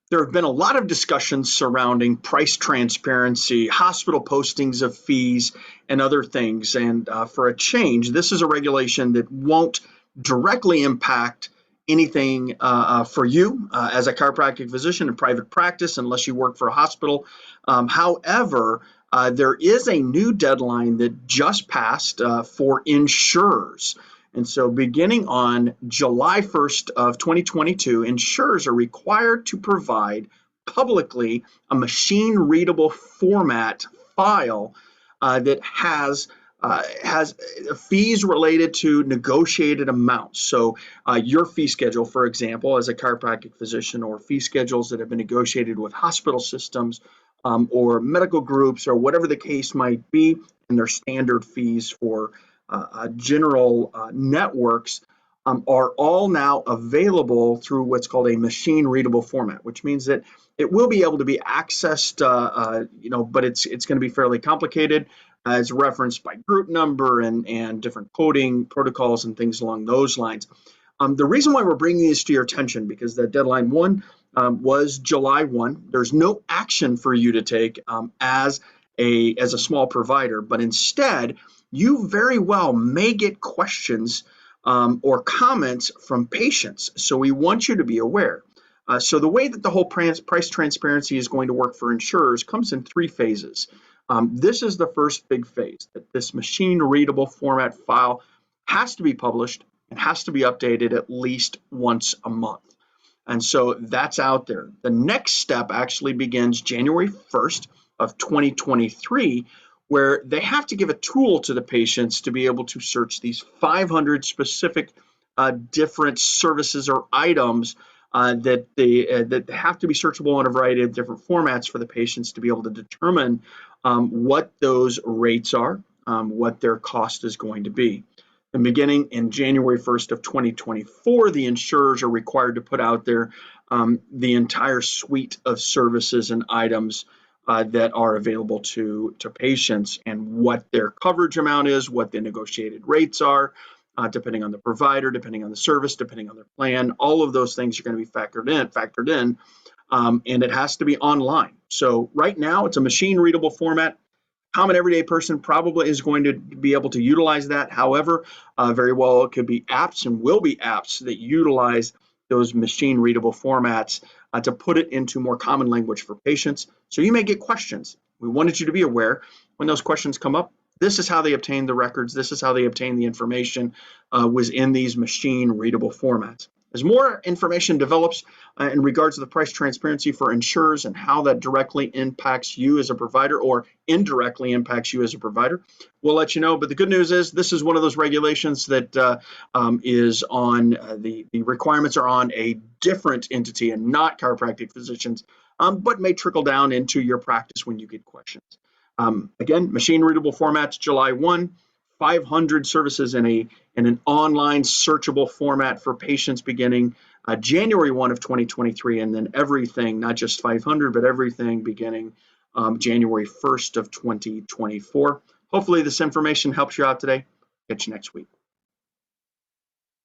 There have been a lot of discussions surrounding price transparency, hospital postings of fees, and other things. And for a change, this is a regulation that won't directly impact anything for you as a chiropractic physician in private practice, unless you work for a hospital. However, there is a new deadline that just passed for insurers. And so beginning on July 1st of 2022, insurers are required to provide publicly a machine-readable format file that has fees related to negotiated amounts. So your fee schedule, for example, as a chiropractic physician, or fee schedules that have been negotiated with hospital systems or medical groups, or whatever the case might be, and their standard fees for general networks are all now available through what's called a machine-readable format, which means that it will be able to be accessed, but it's going to be fairly complicated, as referenced by group number and different coding protocols and things along those lines. The reason why we're bringing this to your attention, because the deadline was July 1. There's no action for you to take as a small provider, but instead, you very well may get questions or comments from patients. So we want you to be aware. So the way that the whole price transparency is going to work for insurers comes in 3 phases. This is the first big phase, that this machine-readable format file has to be published and has to be updated at least once a month. And so that's out there. The next step actually begins January 1st of 2023, where they have to give a tool to the patients to be able to search these 500 specific different services or items that have to be searchable in a variety of different formats for the patients to be able to determine what those rates are, what their cost is going to be. And beginning in January 1st of 2024, the insurers are required to put out there the entire suite of services and items that are available to patients, and what their coverage amount is, what the negotiated rates are, depending on the provider, depending on the service, depending on their plan. All of those things are going to be factored in, and it has to be online. So right now, it's a machine-readable format. Common everyday person probably is going to be able to utilize that. However, very well, it could be apps and will be apps that utilize those machine-readable formats to put it into more common language for patients. So you may get questions. We wanted you to be aware when those questions come up. This is how they obtain the records. This is how they obtain the information was in these machine-readable formats. As more information develops in regards to the price transparency for insurers and how that directly impacts you as a provider or indirectly impacts you as a provider, we'll let you know. But the good news is this is one of those regulations that is on the requirements are on a different entity and not chiropractic physicians, but may trickle down into your practice when you get questions. Again, machine-readable formats, July 1. 500 services in an online searchable format for patients beginning January 1 of 2023, and then everything, not just 500, but everything beginning January 1st of 2024. Hopefully this information helps you out today. Catch you next week.